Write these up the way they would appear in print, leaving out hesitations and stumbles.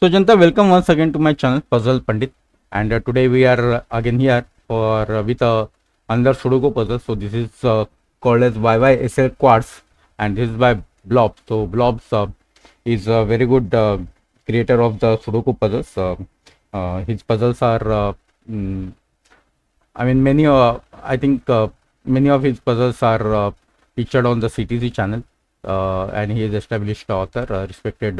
So Janta, welcome once again to my channel Puzzle Pandit, and today we are again here for with another Sudoku puzzle. So this is called as YYSL QUADS, and this is by Blobz. So Blobz is a very good creator of the Sudoku puzzles. His puzzles are, I mean, many. I think many of his puzzles are featured on the CTC channel, and he is established author, respected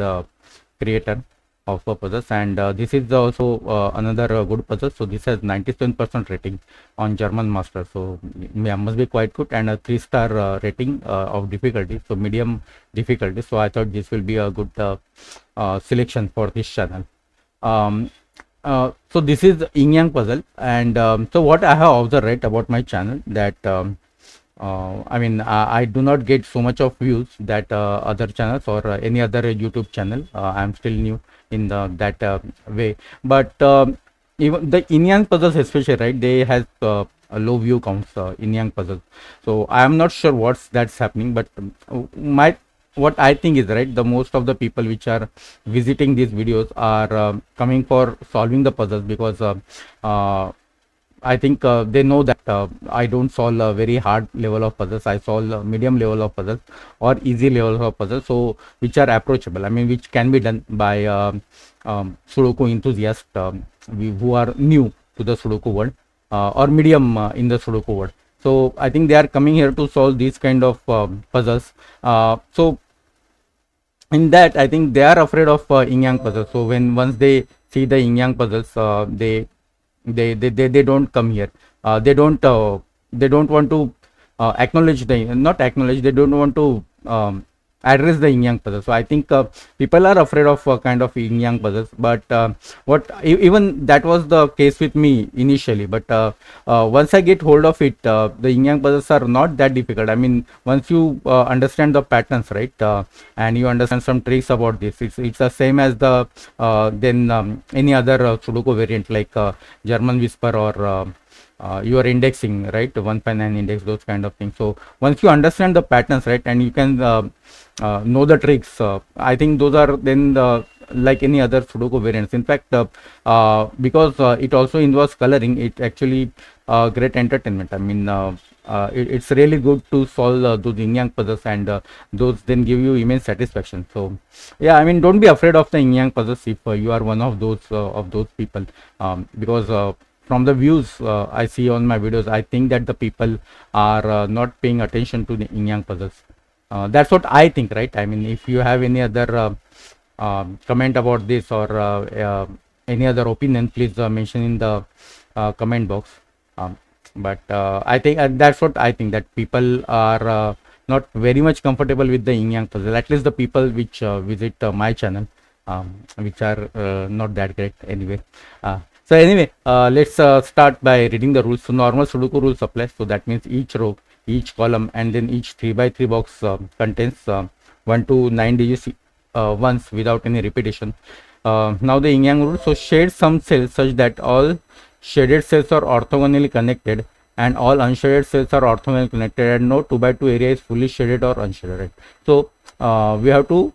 creator of puzzles, and this is also another good puzzle. So this has 97% rating on German master, so must be quite good, and a 3-star rating of difficulty, so medium difficulty. So I thought this will be a good selection for this channel. So this is yin yang puzzle, and so what I have observed right about my channel, that I mean, I do not get so much of views that other channels or any other YouTube channel. I am still new in that way, but even the yin yang puzzles especially, right, they has a low view counts yin yang puzzles. So I am not sure that's happening, but what I think is, right, the most of the people which are visiting these videos are coming for solving the puzzles, because I think they know that I don't solve a very hard level of puzzles. I solve a medium level of puzzles or easy level of puzzles, so which are approachable. I mean, which can be done by Sudoku enthusiasts who are new to the Sudoku world or medium in the Sudoku world. So I think they are coming here to solve these kind of puzzles. So in that, I think they are afraid of yin yang puzzles. So once they see the yin yang puzzles, they don't come here. They don't want to acknowledge they don't want to address the yin yang puzzle. So I think people are afraid of kind of yin yang puzzles, but even that was the case with me initially, but once I get hold of it, the yin yang puzzles are not that difficult. I mean, once you understand the patterns, right, and you understand some tricks about this, it's the same as the any other Sudoku variant, like German whisper or you are indexing, right, 1.9 index, those kind of things. So once you understand the patterns, right, and you can know the tricks, I think those are then like any other Sudoku variants. In fact, because it also involves coloring, it actually great entertainment. I mean, it's really good to solve those yin yang puzzles, and those then give you immense satisfaction. So yeah, I mean, don't be afraid of the yin yang puzzles if you are one of those people, because from the views I see on my videos, I think that the people are not paying attention to the yin yang puzzles. That's what I think, right? I mean, if you have any other comment about this or any other opinion, please mention in the comment box. But I think that's what I think, that people are not very much comfortable with the yin yang puzzle, at least the people which visit my channel, which are not that great anyway. So anyway, let's start by reading the rules. So normal Sudoku rules apply. So that means each row, each column, and then each 3x3 box contains 1 to 9 digits once without any repetition. Now the yin yang rule. So shade some cells such that all shaded cells are orthogonally connected and all unshaded cells are orthogonally connected, and no 2x2 area is fully shaded or unshaded. Right? So we have to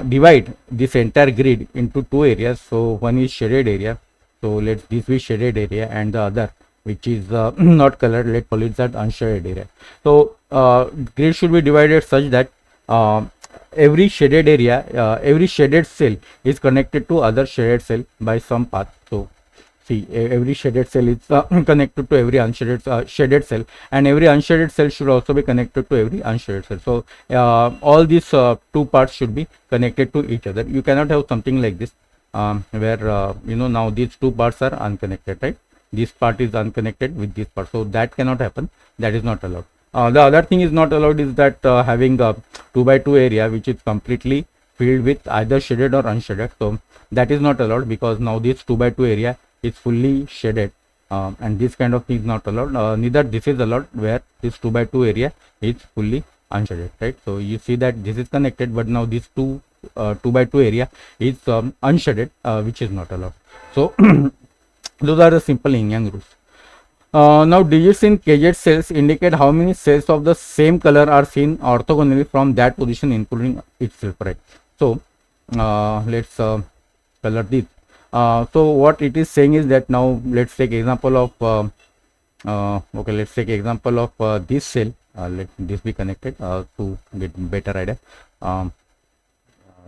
divide this entire grid into two areas. So one is shaded area, so let's this be shaded area, and the other, which is not colored, let's call it that unshaded area. So grid should be divided such that every shaded area, every shaded cell is connected to other shaded cell by some path. So see, every shaded cell is connected to every unshaded shaded cell, and every unshaded cell should also be connected to every unshaded cell. So all these two parts should be connected to each other. You cannot have something like this where you know, now these two parts are unconnected, right? This part is unconnected with this part, so that cannot happen. That is not allowed. The other thing is not allowed is that having a 2x2 area which is completely filled with either shaded or unshaded. So that is not allowed, because now this 2x2 area is fully shaded, and this kind of thing is not allowed. Neither this is allowed where this 2x2 area is fully unshaded, right? So you see that this is connected, but now this 2x2 area is unshaded, which is not allowed. So those are the simple yin yang rules. Now digits in KZ cells indicate how many cells of the same color are seen orthogonally from that position, including itself, right? So let's color this. So what it is saying is that now let's take example of okay, let's take example of this cell. Let this be connected to get better idea.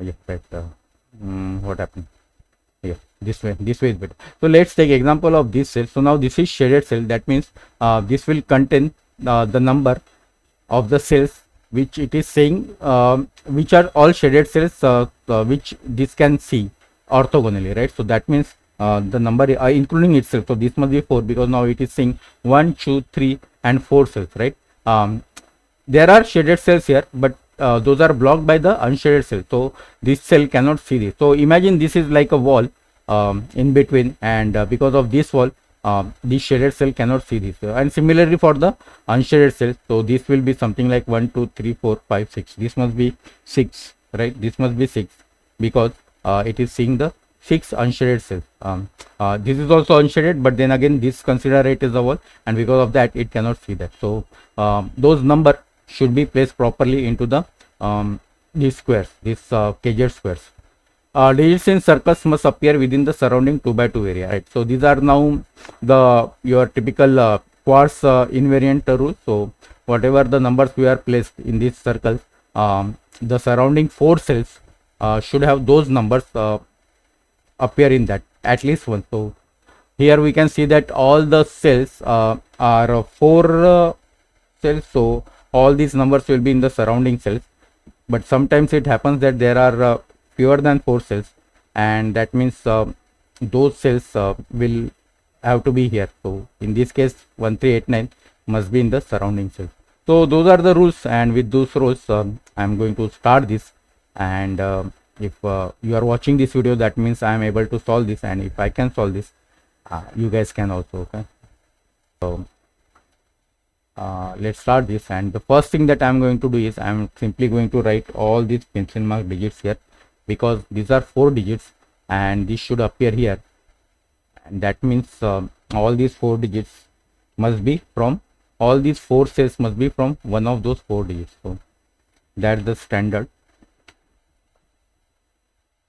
Yeah, but what happened? Yeah, this way is better. So let's take example of this cell. So now this is shaded cell. That means this will contain the number of the cells which it is saying which are all shaded cells which this can see orthogonally, right? So that means the number including itself. So this must be 4 because now it is saying 1, 2, 3 and 4 cells, right? There are shaded cells here, but those are blocked by the unshaded cell. So this cell cannot see this. So imagine this is like a wall in between, and because of this wall, this shaded cell cannot see this. And similarly for the unshaded cell, so this will be something like 1, 2, 3, 4, 5, 6. This must be 6, right? This must be 6 because it is seeing the 6 unshaded cells. This is also unshaded, but then again this consider it as a wall, and because of that it cannot see that. So those number should be placed properly into the these squares, these KZ squares. Digits in circles must appear within the surrounding 2 by 2 area, right? So these are now the your typical quads invariant rule. So whatever the numbers we are placed in these circles, the surrounding 4 cells should have those numbers appear in that, at least one. So here we can see that all the cells are 4 cells. So all these numbers will be in the surrounding cells, but sometimes it happens that there are fewer than 4 cells, and that means those cells will have to be here. So in this case 1389 must be in the surrounding cells. So those are the rules, and with those rules I am going to start this. And if you are watching this video, that means I am able to solve this, and if I can solve this, you guys can also. Okay, so let's start this. And the first thing that I'm going to do is I'm simply going to write all these pencil mark digits here, because these are 4 digits and this should appear here, and that means all these 4 digits must be from, all these 4 cells must be from one of those 4 digits. So that's the standard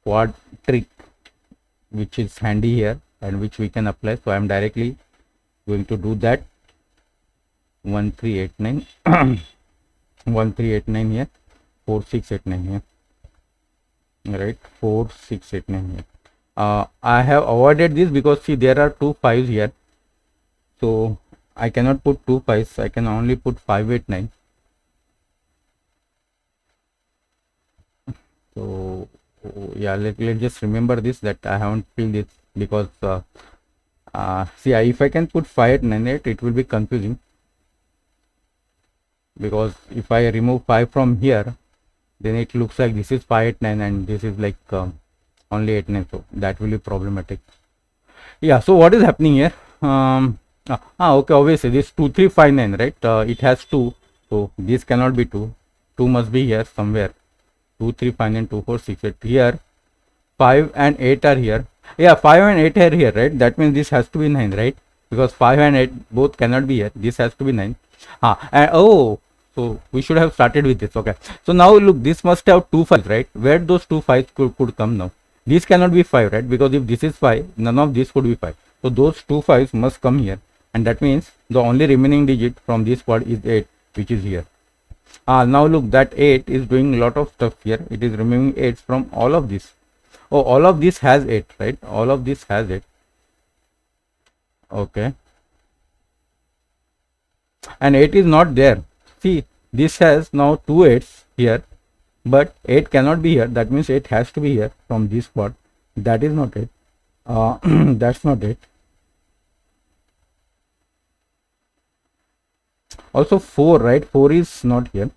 quad trick which is handy here and which we can apply. So I'm directly going to do that. 1389 1389 here, 4689 here, right? 4689 here. I have avoided this because see there are 2 5s here, so I cannot put 2 5s, I can only put 589. So yeah, let's just remember this, that I haven't filled this because see if I can put 5898 it will be confusing, because if I remove 5 from here, then it looks like this is 589 and this is like only 89, so that will be problematic. Yeah, so what is happening here? Okay, obviously this 2359, right? It has 2, so this cannot be 2 must be here somewhere. 2359 2468 here, 5 and 8 are here. Yeah, 5 and 8 are here, right? That means this has to be 9, right? Because 5 and 8 both cannot be here, this has to be 9. And oh, so we should have started with this. Okay, so now look, this must have 2 5s, right? Where those 2 5s could come now? This cannot be 5, right? Because if this is 5, none of this could be 5. So those 2 5s must come here, and that means the only remaining digit from this quad is 8, which is here. Now look, that 8 is doing a lot of stuff here. It is removing 8 from all of this. Oh, all of this has 8, right? All of this has 8. Okay, and 8 is not there. See, this has now 2 8s here, but 8 cannot be here. That means 8 has to be here from this quad. That is not it. That's not it. Also 4, right? 4 is not here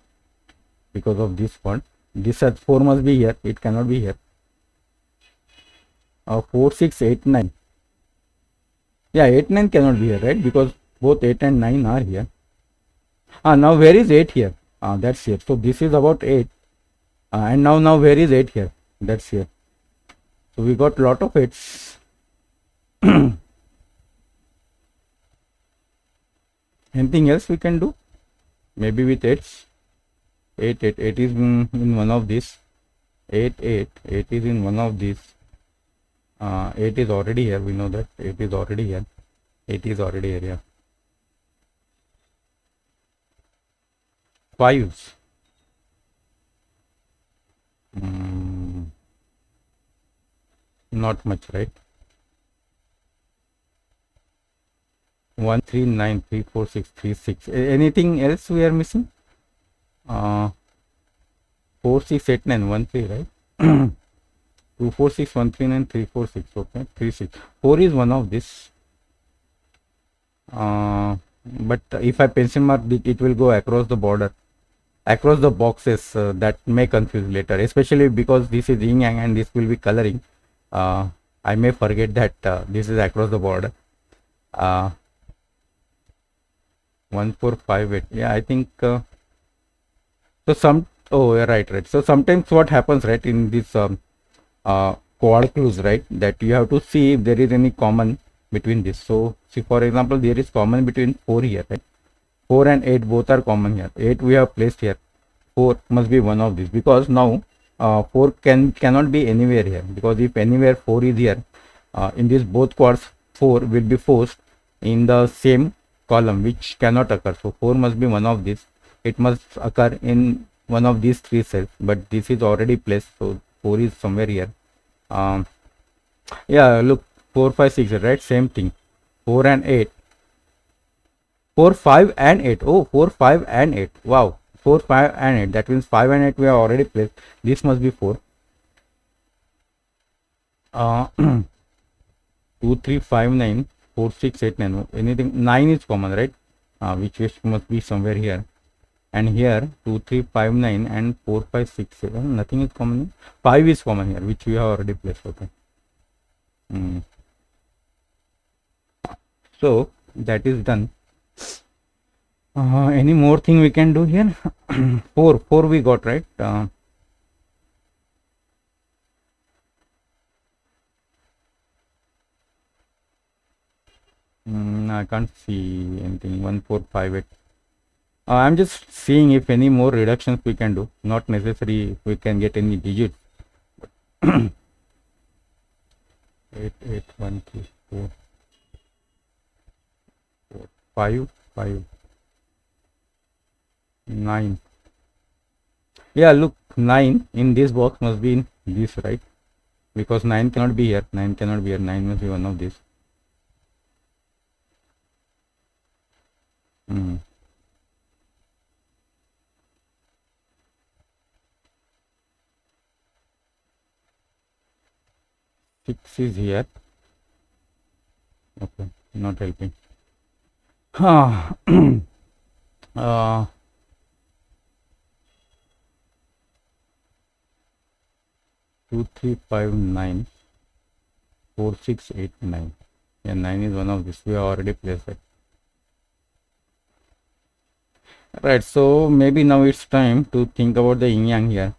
because of this quad. This has 4 must be here. It cannot be here. 4 6 8 9. Yeah, 8 9 cannot be here, right? Because both 8 and 9 are here. Now where is 8 here? That's here. So this is about 8. And now where is 8 here? That's here. So we got lot of 8s. Anything else we can do? Maybe with 8s. 8 8 8 is in one of these. 8 8 8 is in one of these. 8 is already here. We know that 8 is already here. 8 is already here. Yeah. 5s. Not much, right? 1 3 9 3 4 6 3 6. Anything else we are missing? 4 6 8 9 1 3, right? 2 4 6 1 3 9 3 4 6. Okay, 3 6. 4 is one of this. But if I pencil mark it will go across the border, across the boxes. That may confuse later, especially because this is yin yang and this will be coloring. I may forget that this is across the border. 1 4 5 8. Yeah, I think so. Oh, yeah, right. So sometimes what happens, right, in this quad clues, right, that you have to see if there is any common between this. So see, for example, there is common between 4 here, right? 4 and 8 both are common here. 8 we have placed here. 4 must be one of these, because now 4 cannot be anywhere here, because if anywhere 4 is here, in this both quads 4 will be forced in the same column, which cannot occur. So 4 must be one of these. It must occur in one of these 3 cells, but this is already placed, so 4 is somewhere here. Yeah, look, 4 5 6, right? Same thing. 4 and 8. 4 5 and 8. Oh, 4 5 and 8. Wow. 4 5 and 8, that means 5 and 8 we have already placed. This must be 4. 2 3 5 9 4 6 8 9. Anything 9 is common, right? Which must be somewhere here. And here 2 3 5 9 and 4 5 6 7. Nothing is common. 5 is common here, which we have already placed. Okay. So that is done. Any more thing we can do here? 4 we got, right? I can't see anything. 1 4 5 8. I'm just seeing if any more reductions we can do. Not necessary if we can get any digits. 8 8 1 3 4 4 5 5 9. Yeah, look, 9 in this box must be in this, right? Because 9 cannot be here. 9 cannot be here. 9 must be one of these. 6 is here. Okay, not helping. 2 3 5 9 4 6 8 9. Yeah, 9 is one of this. We have already placed it. Right, so maybe now it's time to think about the yin yang here.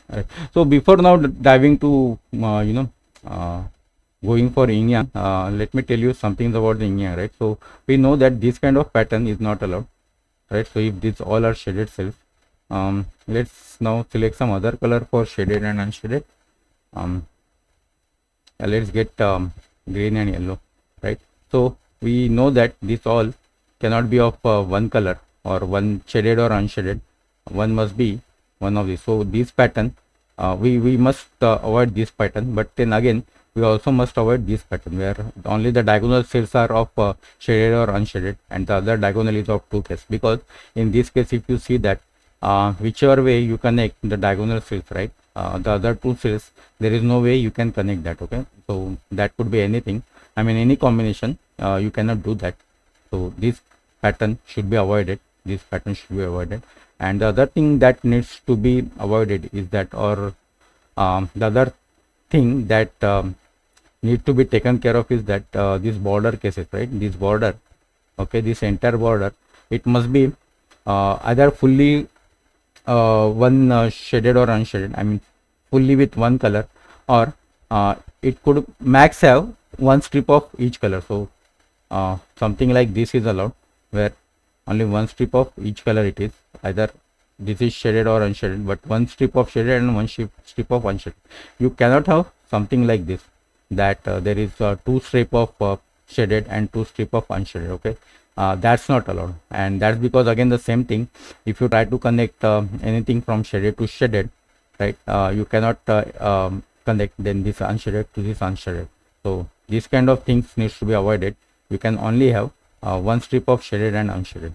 Right. So before now diving to going for yin yang, let me tell you something about the yin yang, right? So we know that this kind of pattern is not allowed, right? So if these all are shaded cells, let's now select some other color for shaded and unshaded. Let's get green and yellow, right? So we know that this all cannot be of one color or one shaded or unshaded. One must be one of these. So this pattern, we must avoid this pattern, but then again we also must avoid this pattern where only the diagonal cells are of shaded or unshaded and the other diagonal is of two cases, because in this case if you see that whichever way you connect the diagonal cells, right, the other two cells, there is no way you can connect that. Okay, so that could be anything, I mean any combination, you cannot do that. So this pattern should be avoided. This pattern should be avoided. And the other thing that needs to be avoided is that, or the other thing that need to be taken care of is that this border cases, right? This border, okay, this entire border, it must be either fully one shaded or unshaded, I mean fully with one color, or it could max have one strip of each color. So something like this is allowed, where only one strip of each color it is, either this is shaded or unshaded, but one strip of shaded and one strip of unshaded. You cannot have something like this, that there is two strip of shaded and two strip of unshaded. Okay, that's not allowed, and that's because again the same thing. If you try to connect anything from shaded to shaded, right, you cannot connect then this unshaded to this unshaded. So these kind of things needs to be avoided. You can only have one strip of shaded and unshaded.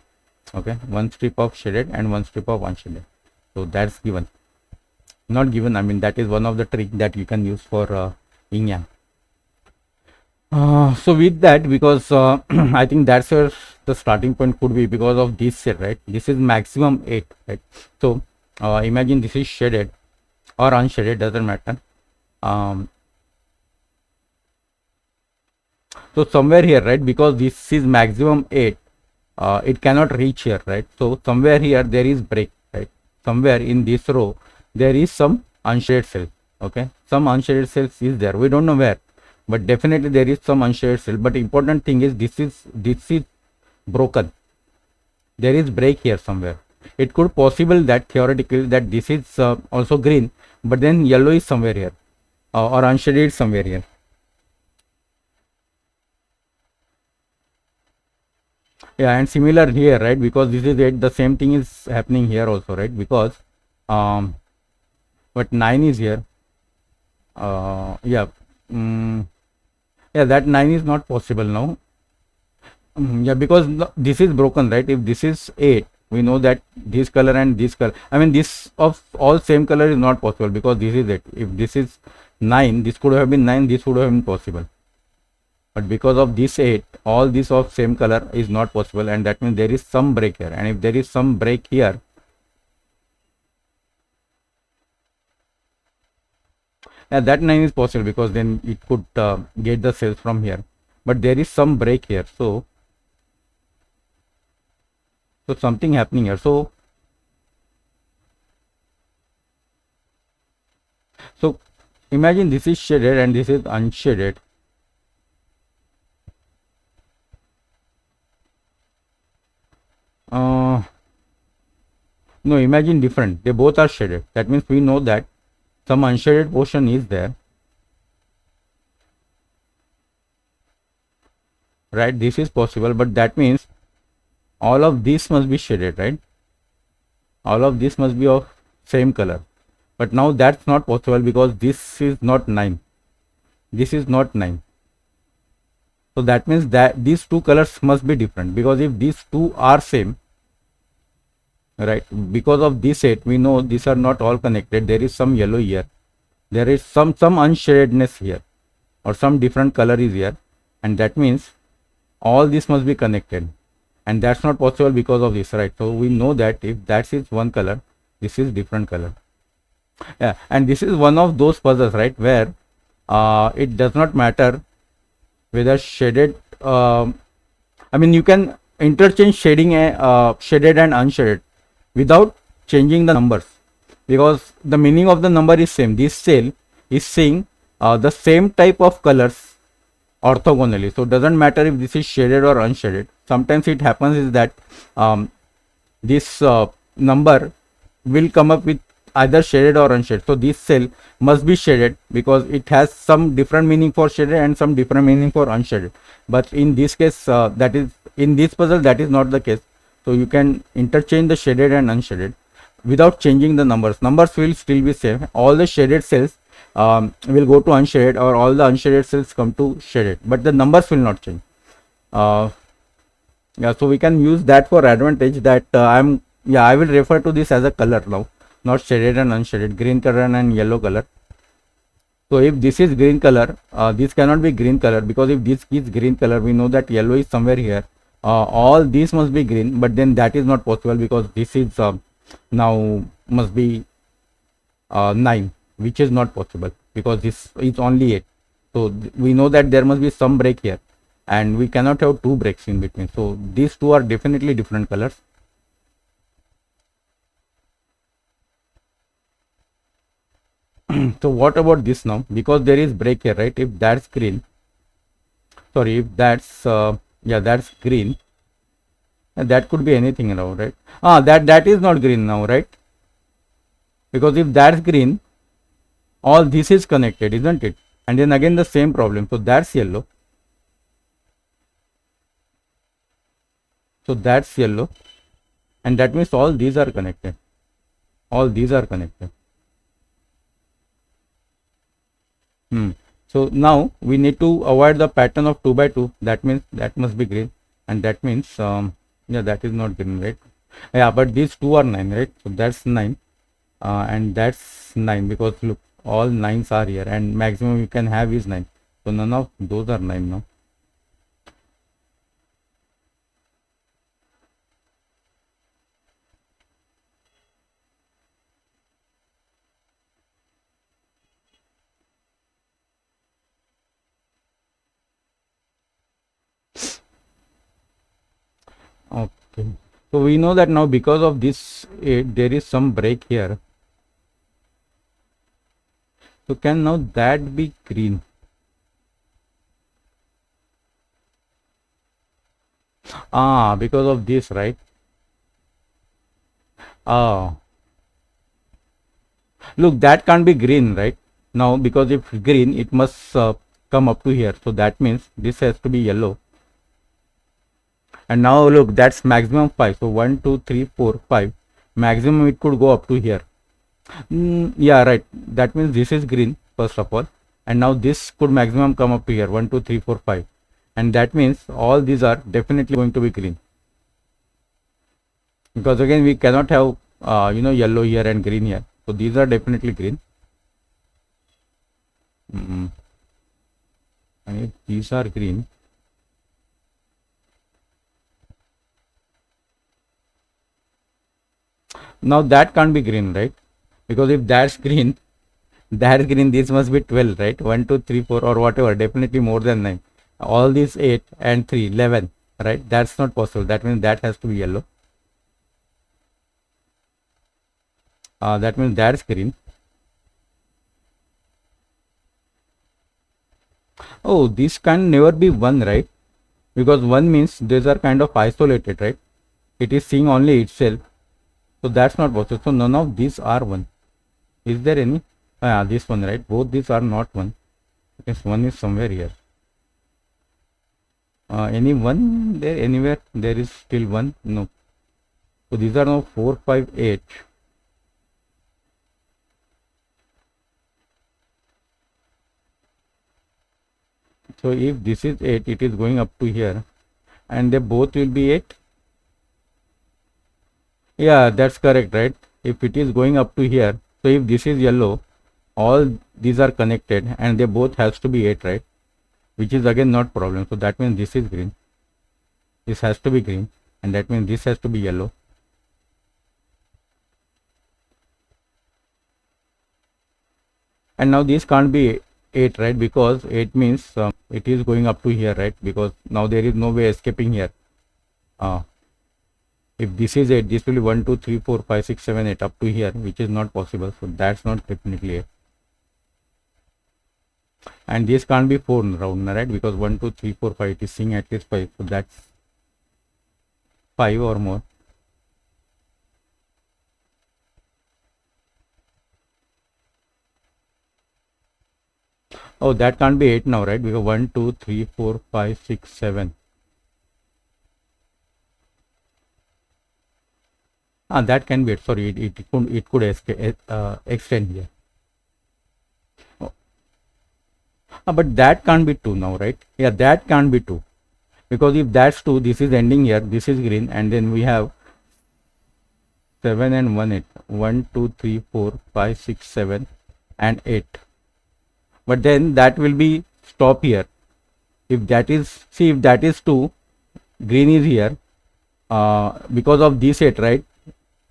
Okay, one strip of shaded and one strip of unshaded. So that's given, not given, I mean that is one of the trick that you can use for yin yang. So with that, because I think that's where the starting point could be, because of this cell, right? This is maximum 8, right? So imagine this is shaded or unshaded, doesn't matter. So somewhere here, right, because this is maximum 8, it cannot reach here, right? So somewhere here there is break, right? Somewhere in this row there is some unshaded cell. Okay, some unshaded cells is there, we don't know where, but definitely there is some unshaded cell. But important thing is this is broken, there is break here somewhere. It could possible that theoretically that this is also green, but then yellow is somewhere here, or unshaded somewhere here. Yeah, and similar here, right, because this is 8, the same thing is happening here also, right, because but 9 is here. Yeah, yeah, that 9 is not possible now. Yeah, because this is broken, right? If this is 8, we know that this color and this color, I mean this of all same color is not possible, because this is 8. If this is 9, this could have been 9, this would have been possible. But because of this 8, all this of same color is not possible, and that means there is some break here. And if there is some break here, yeah, that 9 is possible, because then it could get the cells from here. But there is some break here, so something happening here. So imagine this is shaded and this is unshaded. No, imagine different, they both are shaded. That means we know that some unshaded portion is there, right? This is possible, but that means all of this must be shaded, right? All of this must be of same color. But now that's not possible, because this is not 9, this is not 9. So that means that these two colors must be different, because if these two are same, right, because of this 8, we know these are not all connected. There is some yellow here, there is some unshadedness here, or some different color is here, and that means all this must be connected, and that's not possible because of this, right? So we know that if that is one color, this is different color. Yeah, and this is one of those puzzles, right, where it does not matter whether shaded, I mean you can interchange shading shaded and unshaded without changing the numbers, because the meaning of the number is same. This cell is seeing the same type of colors orthogonally, so it doesn't matter if this is shaded or unshaded. Sometimes it happens is that this number will come up with either shaded or unshaded. So this cell must be shaded, because it has some different meaning for shaded and some different meaning for unshaded. But in this case, that is in this puzzle, that is not the case. So you can interchange the shaded and unshaded without changing the numbers. Numbers will still be same. All the shaded cells will go to unshaded, or all the unshaded cells come to shaded, but the numbers will not change. Yeah, so we can use that for advantage. That I will refer to this as a color now, not shaded and unshaded, green color and yellow color. So if this is green color, this cannot be green color, because if this is green color, we know that yellow is somewhere here. All these must be green, but then that is not possible, because this is now must be 9, which is not possible, because this is only 8. So we know that there must be some break here, and we cannot have two breaks in between. So these two are definitely different colors. So what about this now? Because there is break here, right? If that's green, sorry, if that's yeah, that's green, That could be anything now, right? That is not green now, right? Because if that's green, all this is connected, isn't it? And then again the same problem. So that's yellow. So that's yellow. And that means all these are connected. All these are connected. So now we need to avoid the pattern of 2 by 2. That means that must be green. And that means, yeah, that is not green, right? Yeah, but these two are 9, right? So that's 9. And that's 9, because look, all 9s are here, and maximum you can have is 9. So none of those are 9 now. Okay. So we know that now because of this, there is some break here. So can now that be green? Because of this, right? Look, that can't be green, right? Now, because if green, it must come up to here. So that means this has to be yellow. And now look, that's maximum 5. So 1, 2, 3, 4, 5. Maximum it could go up to here. Yeah, right. That means this is green, first of all. And now this could maximum come up to here. 1, 2, 3, 4, 5. And that means all these are definitely going to be green. Because again, we cannot have, yellow here and green here. So these are definitely green. And if these are green, now that can't be green, right? Because if that's green, this must be 12, right? 1, 2, 3, 4, or whatever, definitely more than 9. All these 8 and 3, 11, right? That's not possible. That means that has to be yellow. That means that's green. Oh, this can never be 1, right? Because 1 means these are kind of isolated, right? It is seeing only itself. So that's not possible. So none of these are 1. Is there any? This one, right? Both these are not 1. Because 1 is somewhere here. Any 1 there? Anywhere? There is still 1? No. So these are now 4, 5, 8. So if this is 8, it is going up to here. And they both will be 8. Yeah, that's correct, right? If it is going up to here, so if this is yellow, all these are connected and they both has to be 8, right? Which is again not problem. So that means this is green. This has to be green, and that means this has to be yellow. And now this can't be 8, right? Because 8 means it is going up to here, right? Because now there is no way escaping here. If this is 8, this will be 1, 2, 3, 4, 5, 6, 7, 8 up to here, which is not possible. So that's not definitely 8. And this can't be 4 round, right? Because 1, 2, 3, 4, 5, it is seeing at least 5. So that's 5 or more. Oh, that can't be 8 now, right? Because 1, 2, 3, 4, 5, 6, 7. That can be it. Sorry, it could extend here. But that can't be 2 now, right? Yeah, that can't be 2. Because if that's 2, this is ending here, this is green, and then we have 7 and 1, 8. 1, 2, 3, 4, 5, 6, 7, and 8. But then that will be stop here. If that is, see, if that is 2, green is here, because of this 8, right?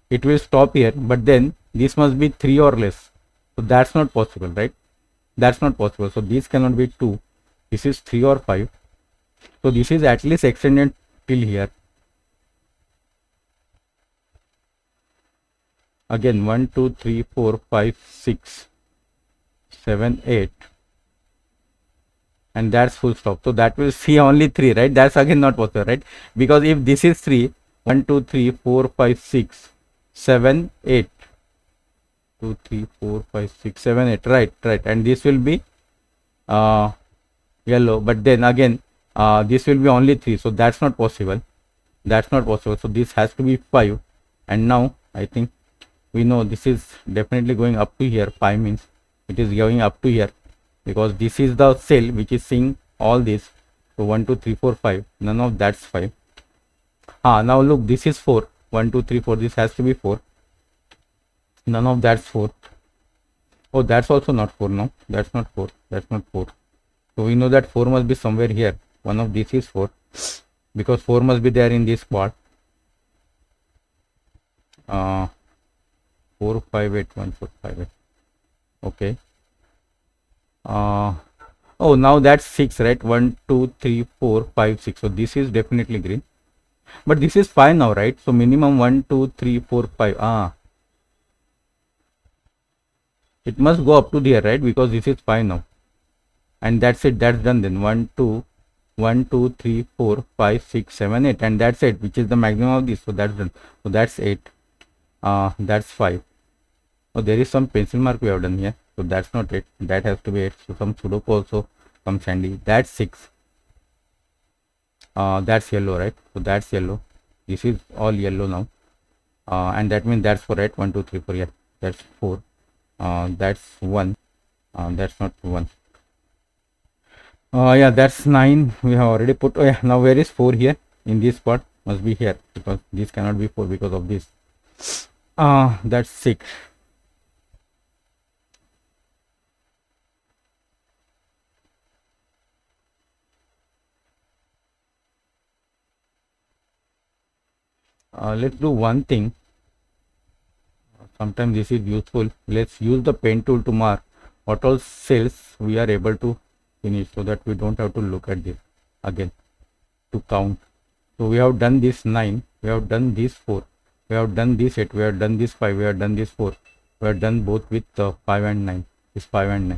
It will stop here, but then this must be 3 or less. So that's not possible, right? That's not possible. So this cannot be 2. This is 3 or 5. So this is at least extended till here. Again, 1, 2, 3, 4, 5, 6, 7, 8. And that's full stop. So that will see only 3, right? That's again not possible, right? Because if this is 3, 1 2 3 4 5 6 7 8 2 3 4 5 6 7 8, right, and this will be uh, yellow, but then again this will be only 3, so that's not possible, so this has to be 5. And now I think we know this is definitely going up to here. 5 means it is going up to here because this is the cell which is seeing all this. So 1 2 3 4 5, none of that's 5. Now look, this is 4. 1 2 3 4, this has to be 4, none of that's 4. Oh, that's also not 4. No, that's not 4, that's not 4. So we know that 4 must be somewhere here. One of these is 4 because 4 must be there in this quad. 4 5 8 1 4 5 8. Okay. Oh, now that's 6, right? 1 2 3 4 5 6. So this is definitely green, but this is 5 now, right? So minimum 1 2 3 4 5. It must go up to there, right? Because this is 5 now, and that's it, that's done. Then 1 2 3 4 5 6 7 8, and that's it, which is the maximum of this. So that's done. So that's 8. That's 5. Oh, there is some pencil mark we have done here, so that's not it, that has to be 8. So some Sudoku also comes handy. That's 6. That's yellow, right? So that's yellow, this is all yellow now, and that means that's 4, right? 1 2 3 4, yeah, that's 4. That's 1. That's not 1. Yeah, that's 9. We have already put. Oh yeah, now where is 4 here? In this spot must be here because this cannot be 4 because of this. That's 6. Let's do one thing. Sometimes this is useful. Let's use the pen tool to mark what all cells we are able to finish, so that we don't have to look at this again to count. So we have done this 9, we have done this 4, we have done this 8, we have done this 5, we have done this 4, we have done both with 5 and 9, this 5 and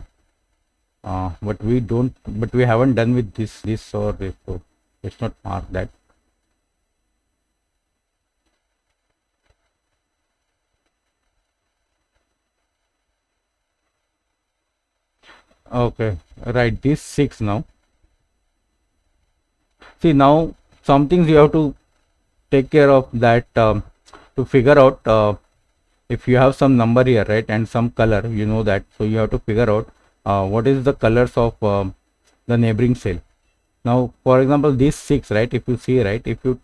9. But we haven't done with this or this, so let's not mark that. Okay, right, this 6 now. See, now some things you have to take care of, that to figure out if you have some number here, right, and some color, you know that, so you have to figure out what is the colors of the neighboring cell. Now for example, this 6, right, if you see, right, if you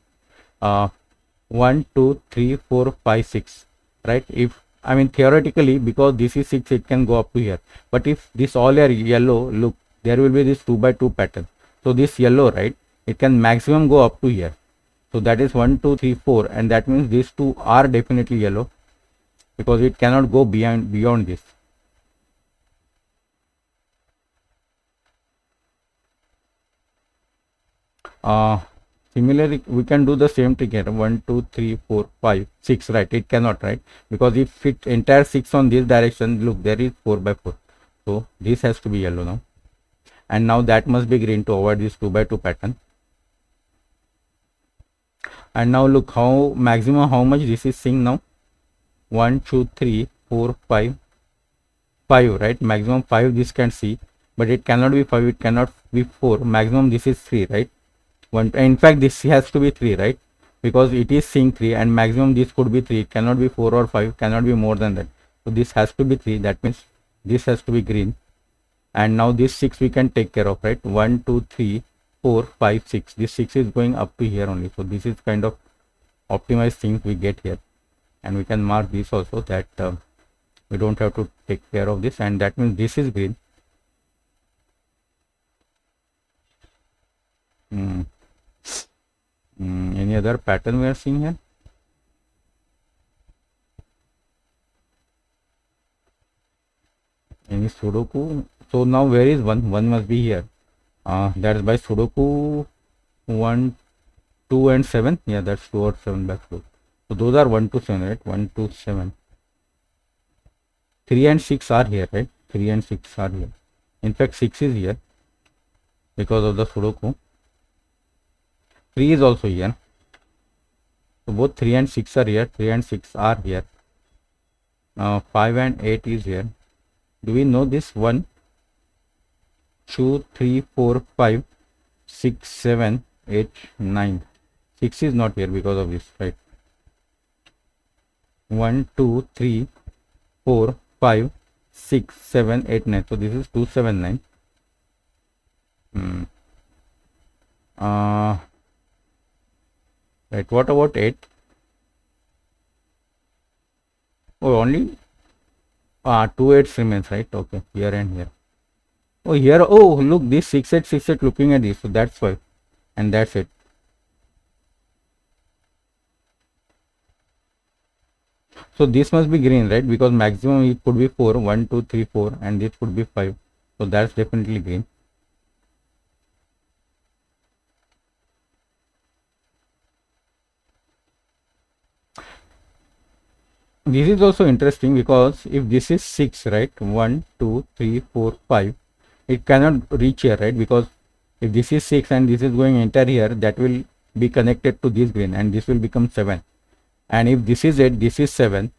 1 2 3 4 5 6, right, if I mean theoretically, because this is 6, it can go up to here, but if this all are yellow, look, there will be this 2 by 2 pattern. So this yellow, right, it can maximum go up to here. So that is 1 2 3 4, and that means these two are definitely yellow because it cannot go beyond this. Similarly, we can do the same thing here. 1 2 3 4 5 6, right, it cannot, right, because if it entire 6 on this direction, look, there is 4 by 4, so this has to be yellow now, and now that must be green to avoid this 2 by 2 pattern. And now look how maximum, how much this is seeing now. 1 2 3 4 5 5, right, maximum 5 this can see, but it cannot be 5, it cannot be 4, maximum this is 3, right. In fact this has to be 3, right, because it is seeing 3, and maximum this could be 3, it cannot be 4 or 5, cannot be more than that. So this has to be 3, that means this has to be green. And now this 6 we can take care of, right. 1 2 3 4 5 6, this 6 is going up to here only, so this is kind of optimized things we get here. And we can mark this also, that we don't have to take care of this, and that means this is green. Any other pattern we are seeing here? Any Sudoku? So now where is 1? 1 must be here. That is by Sudoku 1 2 and 7. Yeah, that's 2 or 7 by Sudoku. So those are 1 to 7, right? 1 to 7. 3 and 6 are here, right? 3 and 6 are here. In fact, 6 is here because of the Sudoku. 3 is also here. So both 3 and 6 are here, 3 and 6 are here. 5 and 8 is here. Do we know this? 1, 2, 3, 4, 5, 6, 7, 8, 9. 6 is not here because of this, right? 1, 2, 3, 4, 5, 6, 7, 8, 9. So this is 279. Right, what about 8? Oh, only 2 8s remains, right? Okay, here and here. Oh, here, oh, look, this 6 8 6 8 looking at this, so that's why, and that's it. So this must be green, right? Because maximum it could be 4, 1, 2, 3, 4, and this could be 5. So that's definitely green. This is also interesting because if this is 6, right? 1, 2, 3, 4, 5, it cannot reach here, right? Because if this is 6 and this is going enter here, that will be connected to this green and this will become 7. And if this is 8, this is 7,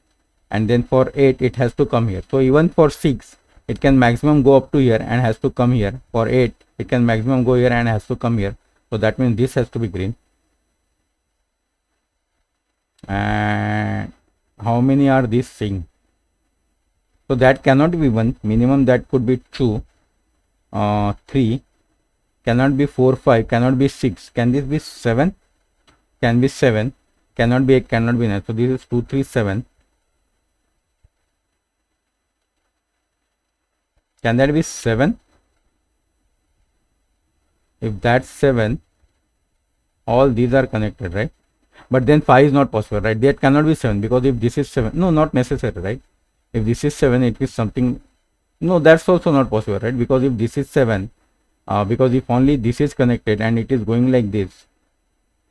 and then for 8 it has to come here. So even for 6 it can maximum go up to here and has to come here. For 8 it can maximum go here and has to come here. So that means this has to be green. And how many are these saying? So that cannot be 1. Minimum that could be 2, 3, cannot be 4, 5, cannot be 6. Can this be 7? Can be 7. Cannot be 8, cannot be 9. So this is 2, 3, 7. Can that be 7? If that's 7, all these are connected, right? But then 5 is not possible, right? That cannot be 7 because if this is 7, no, not necessary, right? If this is 7, it is something, no, that's also not possible, right? Because if this is 7, because if only this is connected and it is going like this,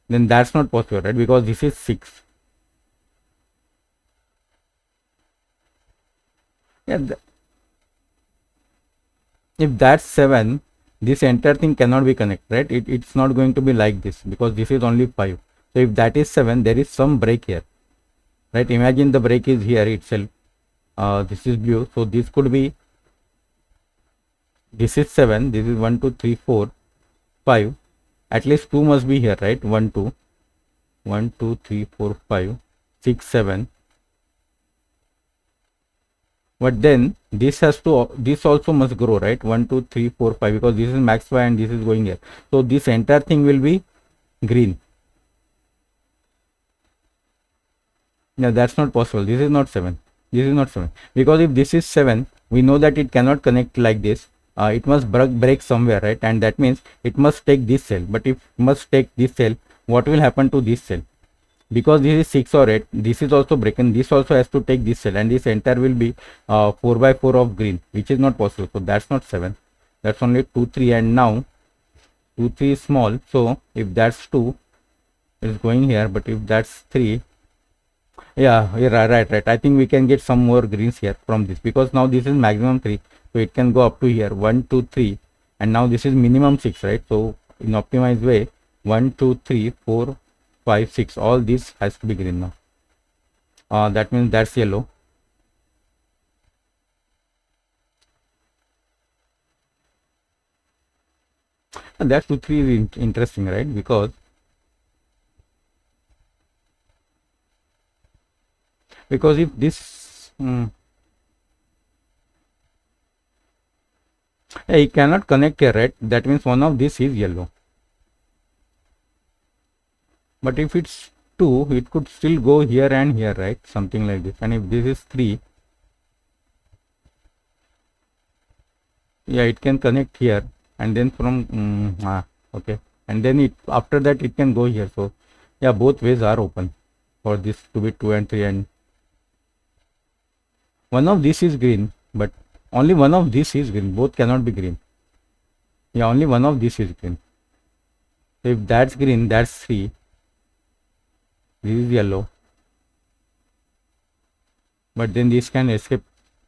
then that's not possible, right? Because this is 6. Yeah, if that's 7, this entire thing cannot be connected, right? It's not going to be like this because this is only 5. So if that is 7, there is some break here, right? Imagine the break is here itself. This is blue, so this could be, this is 7, this is 1 2 3 4 5, at least 2 must be here, right? 1 2 1 2 3 4 5 6 7. But then this has to, this also must grow, right? 1 2 3 4 5, because this is max 5 and this is going here, so this entire thing will be green. Yeah, that's not possible. This is not 7. This is not 7 because if this is 7, we know that it cannot connect like this. It must break somewhere, right? And that means it must take this cell. But if it must take this cell, what will happen to this cell? Because this is 6 or 8, this is also broken. This also has to take this cell, and this entire will be 4 by 4 of green, which is not possible. So that's not 7. That's only 2 3, and now 2 3 is small. So if that's 2, it's going here. But if that's 3, yeah, right. I think we can get some more greens here from this because now this is maximum 3, so it can go up to here 1 2 3, and now this is minimum 6, right? So in optimized way, 1 2 3 4 5 6, all this has to be green now. That means that's yellow. And that 2 3 is interesting, right? Because if this it cannot connect here, right? That means one of this is yellow. But if it's 2, it could still go here and here, right? Something like this. And if this is 3, yeah, it can connect here, and then from okay, and then it, after that it can go here. So yeah, both ways are open for this to be 2 and 3, and one of this is green, but only one of this is green. Both cannot be green. Yeah, only one of this is green. So if that's green, that's 3. This is yellow, but then this can escape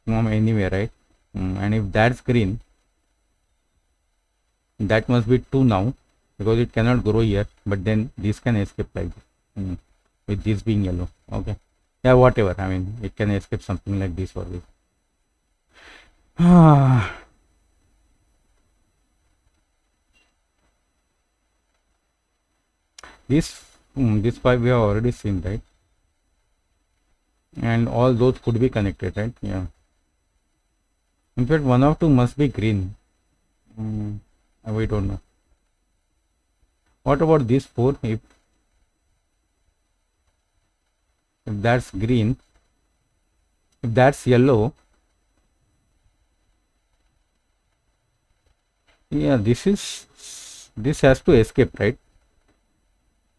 from anywhere, right? And if that's green, that must be 2 now because it cannot grow here, but then this can escape like this. with this being yellow. Okay, yeah, whatever, I mean it can escape something like this or this. This 5 we have already seen, right? And all those could be connected, right? Yeah, in fact one of two must be green. We don't know. What about this 4? If that's green, if that's yellow, yeah, this has to escape, right?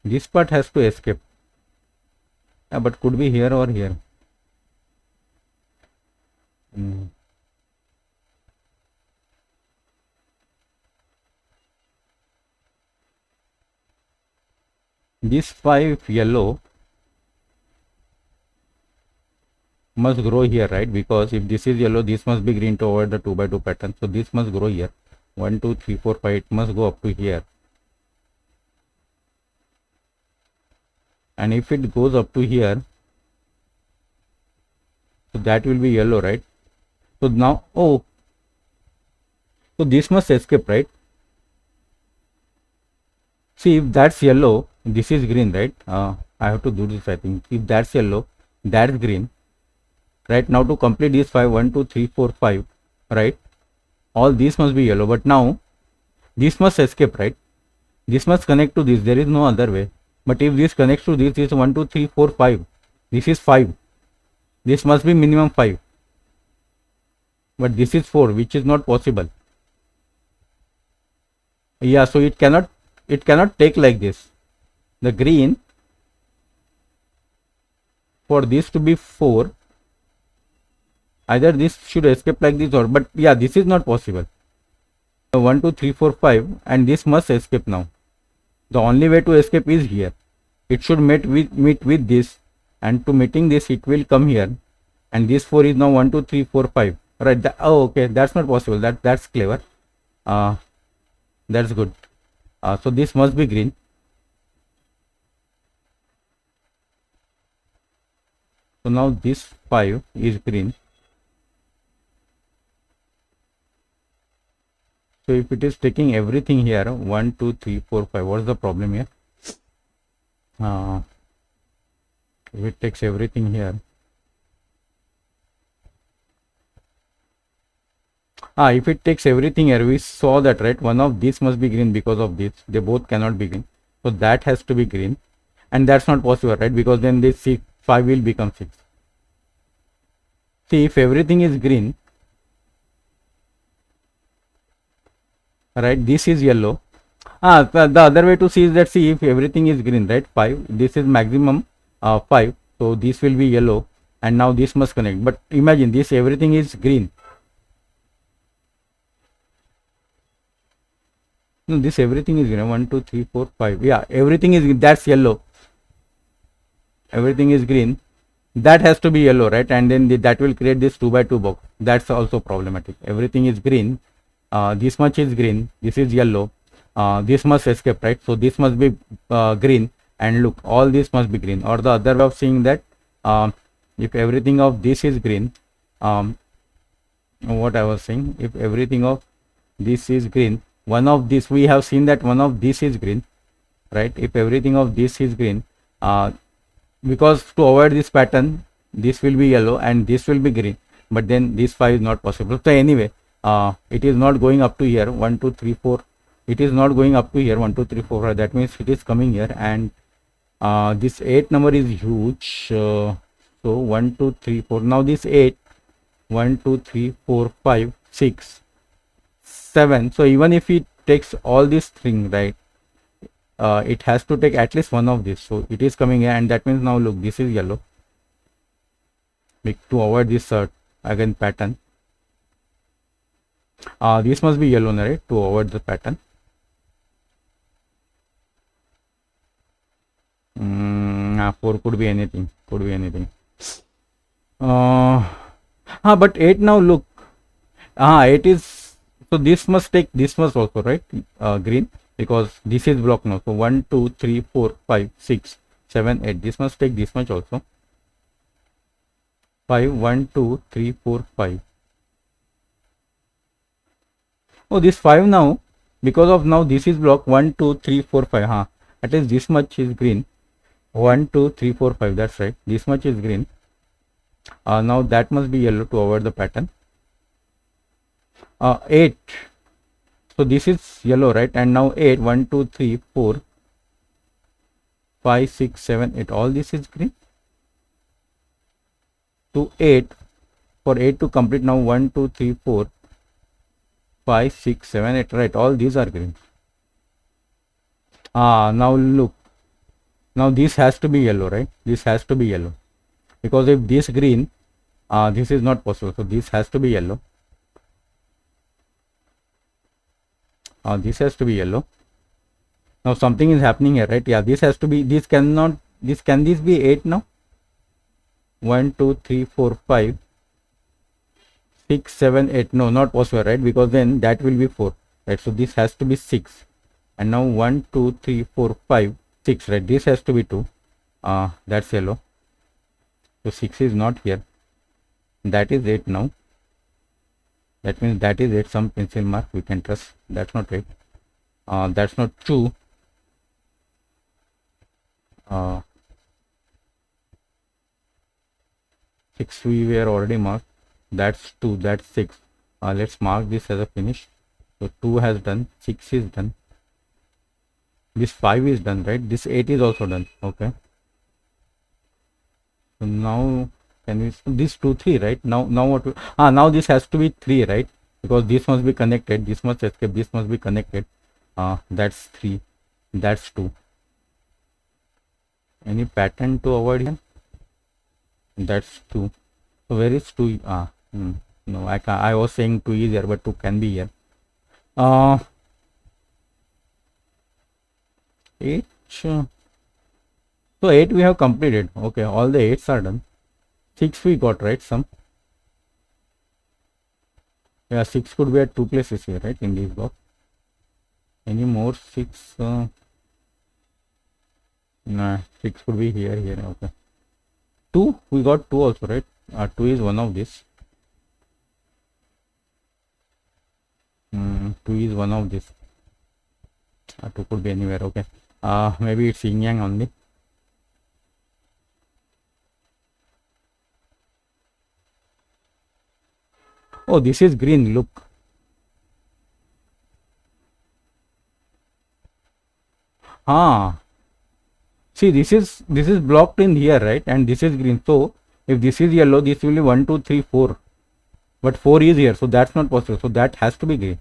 This part has to escape. Yeah, but could be here or here. This 5 yellow must grow here, right? Because if this is yellow, this must be green to avoid the 2 by 2 pattern. So this must grow here. 1, 2, 3, 4, 5. It must go up to here. And if it goes up to here, so that will be yellow, right? So now, oh, so this must escape, right? See, if that's yellow, this is green, right? I have to do this, I think. If that's yellow, that's green. Right, now to complete this 5, 1, 2, 3, 4, 5, right? All these must be yellow, but now this must escape, right? This must connect to this. There is no other way. But if this connects to this, is 1, 2, 3, 4, 5. This is 5. This must be minimum 5. But this is 4, which is not possible. Yeah, so it cannot take like this. The green, for this to be 4, either this should escape like this, or, but yeah, this is not possible. 1, 2, 3, 4, 5, and this must escape now. The only way to escape is here. It should meet with this, and to meeting this, it will come here, and this 4 is now 1, 2, 3, 4, 5. Right? Oh, okay, that's not possible. That's clever. That's good. So this must be green. So now this 5 is green. So if it is taking everything here, 1, 2, 3, 4, 5, what's the problem here? If it takes everything here, if it takes everything here, we saw that, right? One of these must be green because of this. They both cannot be green. So that has to be green. And that's not possible, right? Because then this 5 will become 6. See, if everything is green, right, this is yellow. The other way to see is that, see, if everything is green, right, 5, this is maximum 5, so this will be yellow, and now this must connect. But imagine this, everything is green. No, this everything is green. 1, 2, 3, 4, 5. Yeah, everything is, that's yellow. Everything is green. That has to be yellow, right? And then that will create this 2 by 2 box. That's also problematic. Everything is green. This much is green. This is yellow. This must escape, right? So this must be green. And look, all this must be green. Or the other way of seeing that, if everything of this is green, what I was saying, if everything of this is green, one of this, we have seen that one of this is green, right? If everything of this is green, because to avoid this pattern, this will be yellow and this will be green, but then this 5 is not possible. So anyway, it is not going up to here, 1, 2, 3, 4. It is not going up to here, 1, 2, 3, 4. That means it is coming here, and this 8 number is huge. So 1, 2, 3, 4. Now this 8, 1, 2, 3, 4, 5, 6, 7. So even if it takes all this thing, right, it has to take at least one of this. So it is coming here, and that means now look, this is yellow. To avoid this again pattern, this must be yellow, right, to avoid the pattern. 4 could be anything. But 8 now, look, 8 is, so this must take, this must also, right, green, because this is block now. So 1, 2, 3, 4, 5, 6, 7 8, this must take this much also. 5 1 2 3 4 5. Oh, this 5 now, because of now this is block 1 2 3 4 5, huh? At least this much is green. 1 2 3 4 5, that's right, this much is green. Now that must be yellow to avoid the pattern. 8, so this is yellow, right? And now 8 1 2 3 4 5 6 7 8, all this is green. To 8, for 8 to complete, now 1 2 3 4 5 6 7 8, right? All these are green. Now look, now this has to be yellow, right? This has to be yellow, because if this green, this is not possible, so this has to be yellow. This has to be yellow. Now something is happening here, right? Yeah, this has to be, this cannot, this, can this be 8 now? 1 2 3 4 5 6 7 8, no, not possible, right? Because then that will be 4, right? So this has to be 6, and now 1 2 3 4 5 6, right? This has to be 2. That's yellow, so 6 is not here. That is 8 now. That means that is 8, some pencil mark we can trust. That's not 8. That's not 2. 6 we were already marked. That's 2, that's 6. Let's mark this as a finish. So 2 has done, 6 is done, this 5 is done, right? This 8 is also done. Okay, so now can we, this 2 3, right? Now what we, now this has to be 3, right? Because this must be connected, this must escape, this must be connected. That's 3, that's 2. Any pattern to avoid here? That's 2. So where is 2? No, I can, I was saying 2 is here, but 2 can be here. 8. So 8 we have completed. Okay, all the 8s are done. 6 we got, right? Some, yeah, 6 could be at 2 places here, right? In this box. Any more 6? Nah, 6 could be here. Okay, 2 we got, 2 also, right? 2 is one of this. 2 is one of this. 2 could be anywhere. Okay, maybe it's yin yang only. Oh, this is green, look. See, this is blocked in here, right? And this is green. So if this is yellow, this will be 1 2 3 4, but 4 is here, so that's not possible, so that has to be green.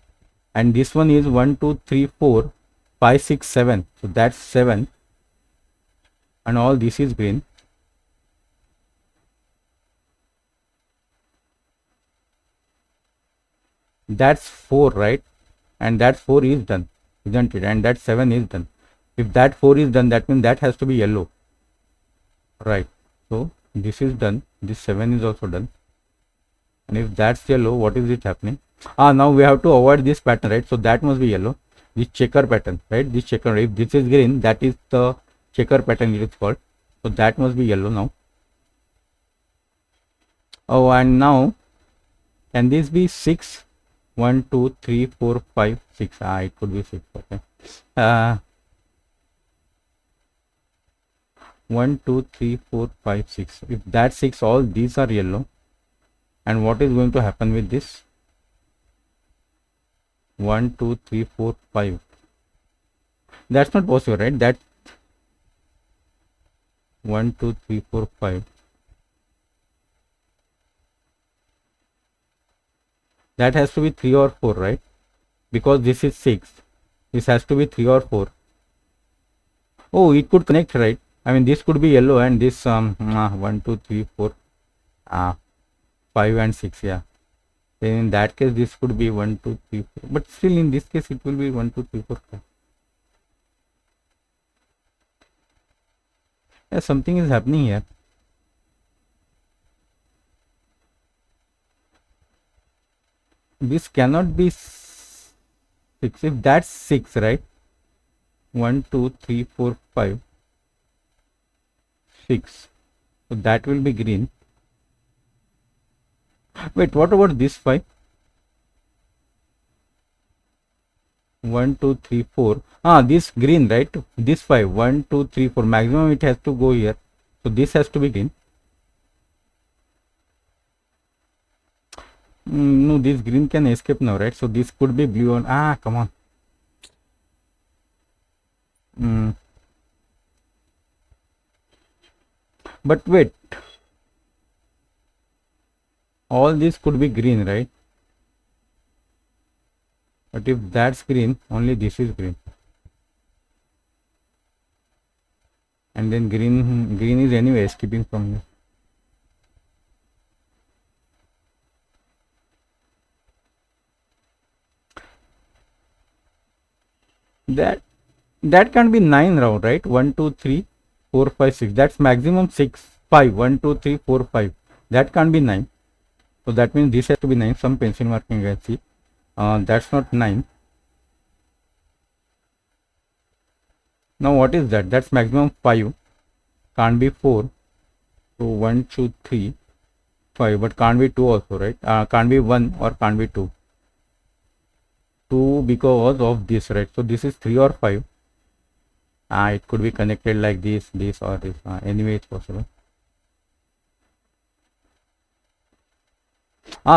And this one is 1 2 3 4 5 6 7, so that's 7, and all this is green. That's 4, right? And that 4 is done, isn't it? And that 7 is done. If that 4 is done, that means that has to be yellow, right? So this is done, this 7 is also done. And if that's yellow, what is it happening? Now we have to avoid this pattern, right? So that must be yellow, this checker pattern, right? This checker, if this is green, that is the checker pattern it is called. So that must be yellow now. Oh, and now can this be 6? 1 2 3 4 5 6. It could be 6. Okay, 1 2 3 4 5 6. If that's 6, all these are yellow. And what is going to happen with this? 1 2 3 4 5. That's not possible, right? That 1 2 3 4 5. That has to be 3 or 4, right? Because this is 6. This has to be 3 or 4. Oh, it could connect, right? I mean, this could be yellow and this 1 2 3 4 5 and 6. Yeah. Then in that case, this could be 1 2 3 4. But still, in this case, it will be 1 2 3 4 5. Yeah, something is happening here. This cannot be 6. If that's 6, right? 1 2 3 4 5. 6. So that will be green. Wait, what about this 5? 1, 2, 3, 4. This green, right? This 5. 1, 2, 3, 4. Maximum it has to go here. So this has to be green. No, this green can escape now, right? So this could be blue on. Come on. But wait. All this could be green, right? But if that's green, only this is green. And then green is anyway escaping from here. That can't be 9 now, right? 1, 2, 3, 4, 5, 6. That's maximum 6, 5. 1, 2, 3, 4, 5. That can't be 9. So that means this has to be 9. Some pencil marking I see. That's not 9. Now what is that? That's maximum 5. Can't be 4. So 1, 2, 3, 5. But can't be 2 also, right? Can't be 1 or can't be 2. 2 because of this, right? So this is 3 or 5. It could be connected like this or this. Anyway, it's possible.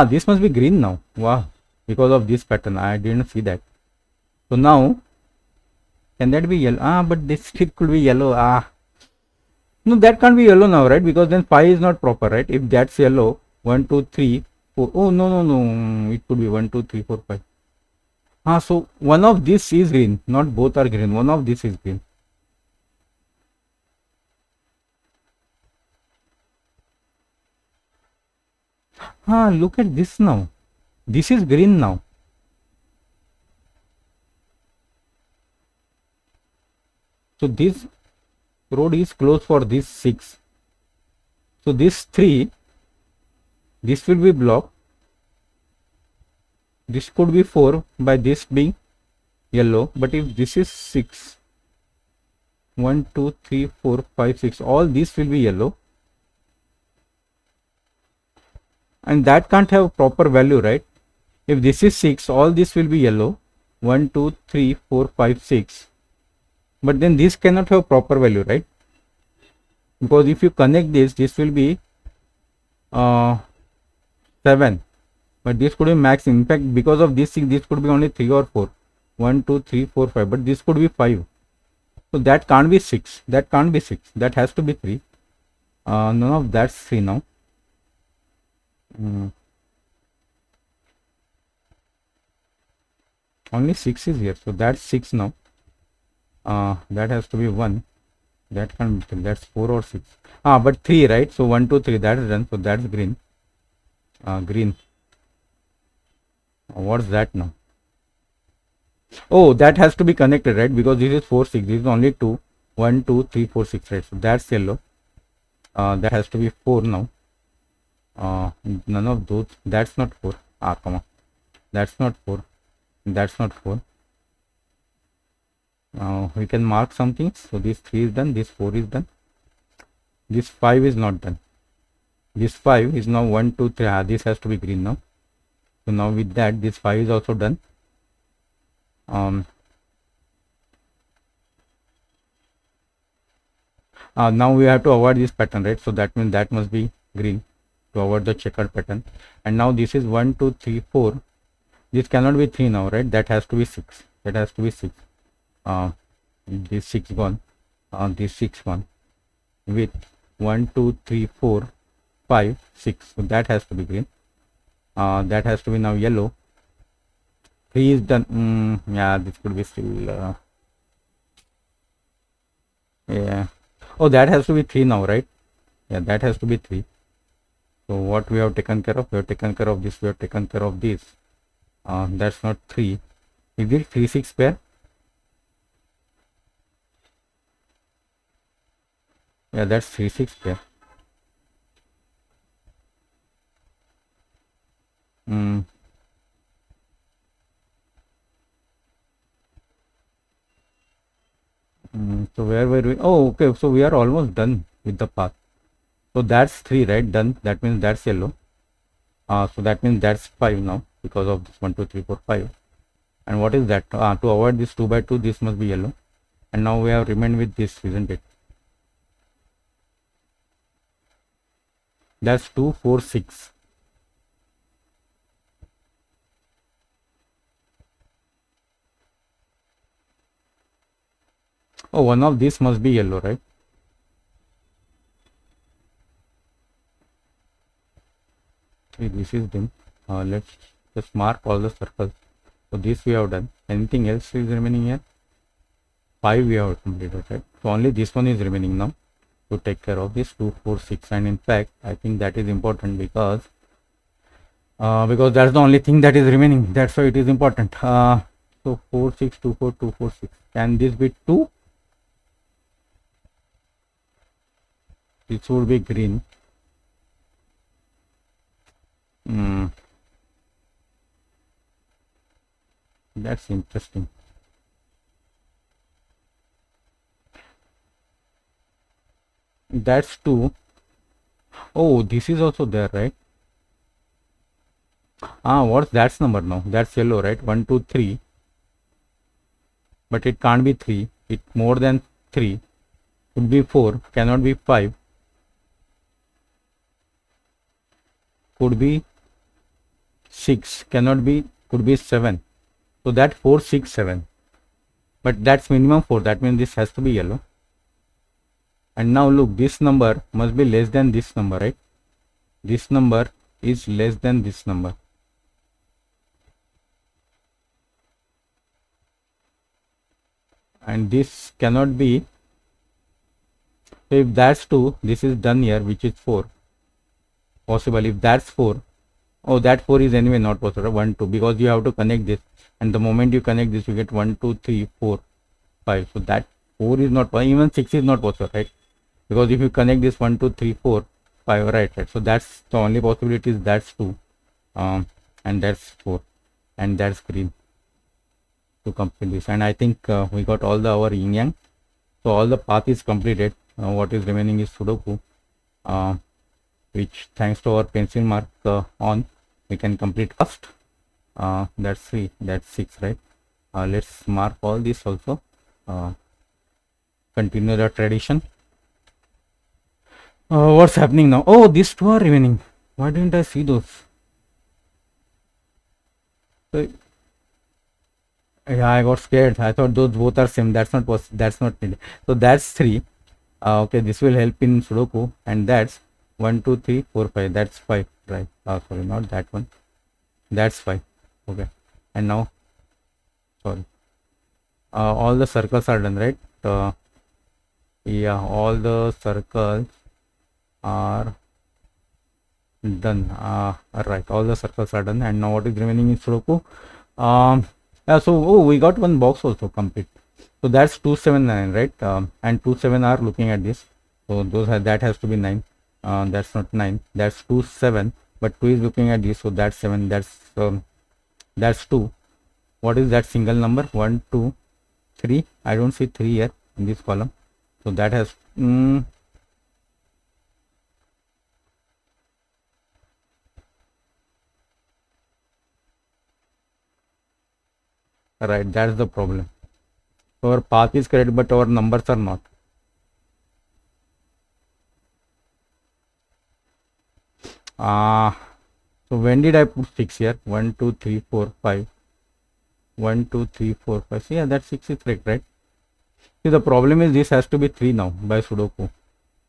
This must be green now. Wow, because of this pattern. I didn't see that. So now, can that be yellow? But this still could be yellow. No, that can't be yellow now, right? Because then 5 is not proper, right? If that's yellow, 1, 2, 3, 4. Oh, no. It could be 1, 2, 3, 4, 5. So one of this is green. Not both are green. One of this is green. Look at this now. This is green now. So this road is closed for this 6. So this 3, this will be blocked. This could be 4 by this being yellow. But if this is 6, 1, 2, 3, 4, 5, 6, all this will be yellow. And that can't have proper value, right? If this is 6, all this will be yellow. 1, 2, 3, 4, 5, 6. But then this cannot have proper value, right? Because if you connect this will be 7. But this could be max. In fact, because of this 6, this could be only 3 or 4. 1, 2, 3, 4, 5. But this could be 5. So that can't be 6. That can't be 6. That has to be 3. None of that's 3 now. Only 6 is here. So that's 6 now. That has to be 1. That can't be 3. That's 4 or 6. But 3, right? So 1, 2, 3. That is done. So that's green. Green. What's that now? Oh, that has to be connected, right? Because this is 4, 6. This is only 2. 1, 2, 3, 4, 6, right? So that's yellow. That has to be 4 now. None of those. That's not 4. Come on. That's not 4. That's not 4. We can mark something. So this 3 is done. This 4 is done. This 5 is not done. This 5 is now 1, 2, 3. This has to be green now. So now with that, this 5 is also done. Now we have to avoid this pattern, right? So that means that must be green to avoid the checkered pattern. And now this is 1, 2, 3, 4. This cannot be 3 now, right? That has to be 6. That has to be 6. This 6 gone. This 6 gone. With 1, 2, 3, 4, 5, 6. So that has to be green. That has to be now yellow. 3 is done. Yeah, this could be still. Yeah. Oh, that has to be 3 now, right? Yeah, that has to be 3. So what we have taken care of? We have taken care of this. We have taken care of this. That's not 3. Is it 3, 6 pair? Yeah, that's 3, 6 pair. So where were we? Oh, okay. So we are almost done. with the path. So that's 3, right? Done. That means that's yellow. So that means that's 5 now because of this 1, 2, 3, 4, 5. And what is that? To avoid this 2 by 2, this must be yellow. And now we have remained with this, isn't it? That's 2, 4, 6. Oh, one of these must be yellow, right? Okay, this is them. Let's just mark all the circles. So this we have done. Anything else is remaining here? 5 we have completed, right? So only this one is remaining now to take care of this 2, 4, 6. And in fact, I think that is important because that's the only thing that is remaining. That's why it is important. So 4, 6, 2, 4, 2, 4, 6. Can this be 2? This would be green. That's interesting. That's 2. Oh, this is also there, right? What's that's number now? That's yellow, right? 1, 2, 3. But it can't be 3. It's more than 3. Could be 4. Cannot be 5. Could be 6. Cannot be. Could be 7. So that 4, 6, 7. But that's minimum 4. That means this has to be yellow. And now look, this number must be less than this number, right? This number is less than this number. And this cannot be. So if that's 2, this is done here, which is 4. Possible. If that's 4, oh, that 4 is anyway not possible. 1, 2, because you have to connect this. And the moment you connect this, you get 1, 2, 3, 4, 5. So that 4 is not possible. Even 6 is not possible, right? Because if you connect this 1, 2, 3, 4, 5, right. So that's the only possibility is that's 2. And that's 4. And that's green to complete this. And I think we got all our yin yang. So all the path is completed. What is remaining is Sudoku, which thanks to our pencil mark on, we can complete first. That's 3, that's 6, right? Let's mark all this also. Continue the tradition. What's happening now? Oh, these 2 are remaining. Why didn't I see those? So, yeah, I got scared. I thought those both are same. That's not possible. That's not needed. So that's 3. Okay, this will help in Sudoku. And that's 1, 2, 3, 4, 5. That's 5, right? Sorry, not that one. That's 5. Okay. And now, sorry. All the circles are done, right? Yeah, all the circles are done. Right, all the circles are done. And now what is remaining in Sudoku? So we got one box also complete. So that's 2, 7, 9, right? And 2, 7 are looking at this. So that has to be 9. That's not 9. That's 2, 7. But 2 is looking at this. So that's 7. That's 2. What is that single number? 1, 2, 3. I don't see 3 here in this column. So that has. Right, that's the problem. So our path is correct, but our numbers are not. So when did I put 6 here? 1, 2, 3, 4, 5. 1, 2, 3, 4, 5. See, yeah, that 6 is correct, right? See, the problem is this has to be 3 now by Sudoku.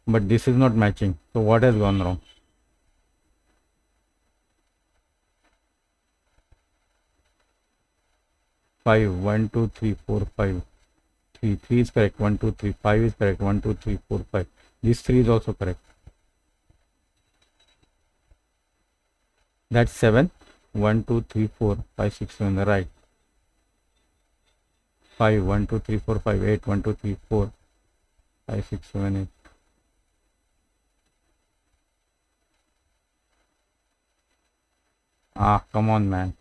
But this is not matching. So what has gone wrong? Five. 1, 2, 3, 4, 5. 3. 3 is correct. 1, 2, 3. 5 is correct. 1, 2, 3, 4, 5. This 3 is also correct. That's 7. 1, 2, 3, 4, 5, 6, 7. Right. 5. 1, 2, 3, 4, 5, 8. 1, 2, 3, 4, 5, 6, 7, 8. Come on, man.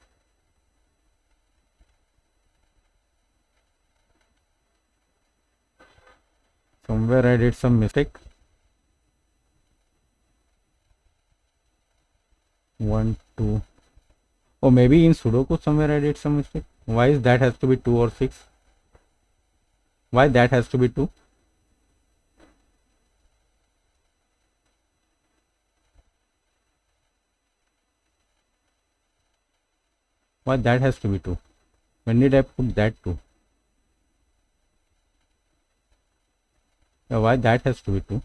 Somewhere I did some mistake. 1 2. Oh, maybe in Sudoku somewhere I did some mistake. Why is that has to be 2 or 6? Why that has to be 2? Why that has to be 2? When did I put that 2? Why that has to be 2?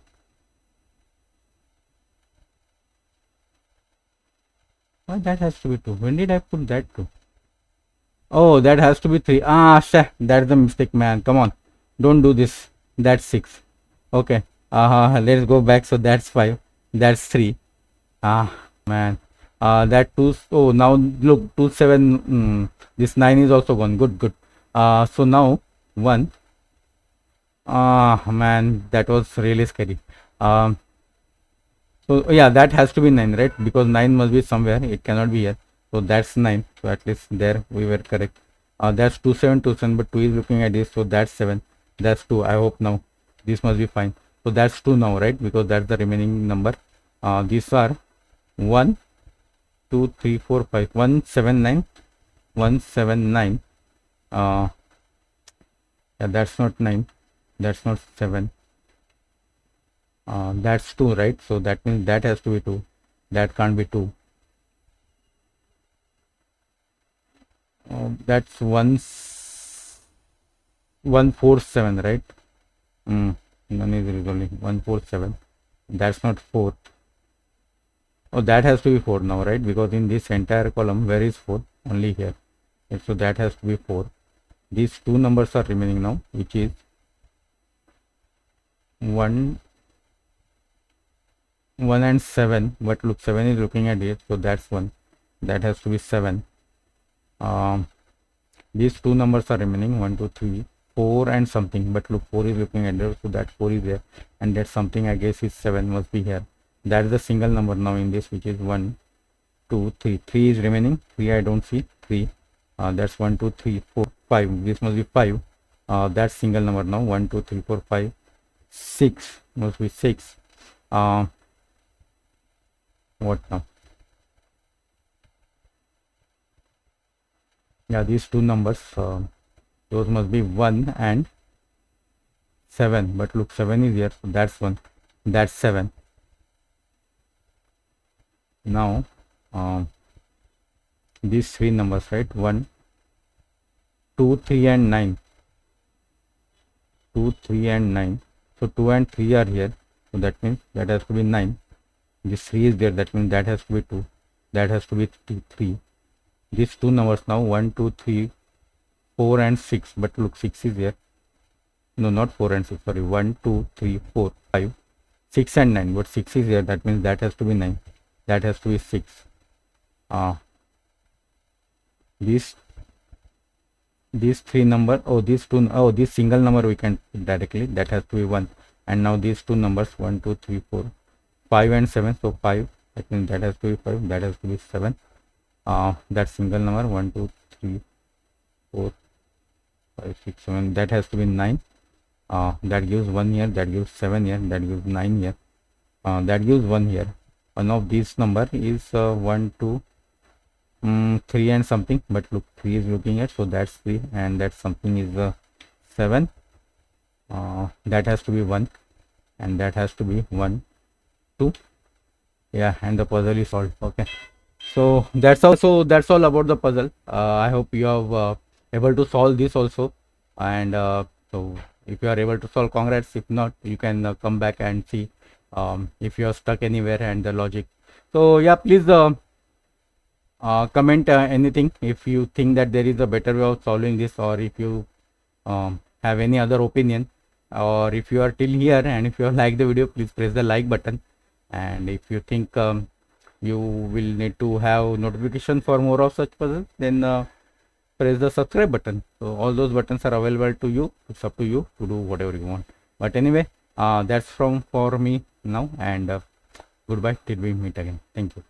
Why that has to be 2? When did I put that 2? Oh, that has to be 3. Ah, that's the mistake, man. Come on. Don't do this. That's 6. Okay. Let's go back. So that's 5. That's 3. Ah, man. That 2. Oh, now look, 2, 7. This 9 is also gone. Good, good. So now 1. Ah, man. That was really scary. Um, so yeah, that has to be 9, right? Because 9 must be somewhere. It cannot be here. So that's 9. So at least there we were correct. That's 2 7 2 7, but 2 is looking at this. So that's 7. That's 2. I hope now this must be fine. So that's 2 now, right? Because that's the remaining number. These are 1 2 3 4 5 1 7 9 1 7 9. Yeah, that's not 9. That's not 7. That's 2, right? So that means that has to be 2. That can't be 2. That's 147, right? None is resolving. 147. That's not 4. Oh, that has to be 4 now, right? Because in this entire column, where is 4? Only here. Okay, so that has to be 4. These two numbers are remaining now, which is 1 and 7. But look, 7 is looking at it, so that's 1. That has to be 7. These two numbers are remaining, 1 2 3 4 and something, but look, 4 is looking at it, so that 4 is there, and that something I guess is 7, must be here. That is the single number now in this, which is 1 2 3. 3 is remaining. 3 I don't see. 3. That's 1 2 3 4 5. This must be 5. That's single number now. 1 2 3 4 5 6 must be 6. What now? Yeah, these two numbers, those must be 1 and 7, but look, 7 is here, so that's 1. That's 7. Now these three numbers, right? 1 2 3 and 9. 2 3 and 9. So 2 and 3 are here, so that means that has to be 9. This 3 is there, that means that has to be 2. That has to be 3. These two numbers now, 1 2 3 4 and 6, but look, 6 is here. No, not 4 and 6, sorry. 1 2 3 4 5 6 and 9, but 6 is here, that means that has to be 9. That has to be 6. These three number, these two, this single number we can put directly, that has to be 1. And now these two numbers, 1 2 3 4 5 and 7, so 5, that means that has to be 5, that has to be 7. That single number, 1 2 3 4 5 6 7, that has to be 9. That gives 1 here, that gives 7 here, that gives 9 here, that gives 1 here. One of these number is 1 2 3 and something, but look, 3 is looking at, so that's 3, and that something is 7. That has to be 1, and that has to be 1 2. Yeah, and the puzzle is solved. Okay, so that's all about the puzzle. I hope you have able to solve this also, and so if you are able to solve, congrats. If not, you can come back and see if you are stuck anywhere and the logic. So yeah, please comment anything if you think that there is a better way of solving this, or if you have any other opinion, or if you are till here and if you have liked the video, please press the like button. And if you think you will need to have notification for more of such puzzles, then press the subscribe button. So all those buttons are available to you. It's up to you to do whatever you want. But anyway, that's for me now, and goodbye till we meet again. Thank you.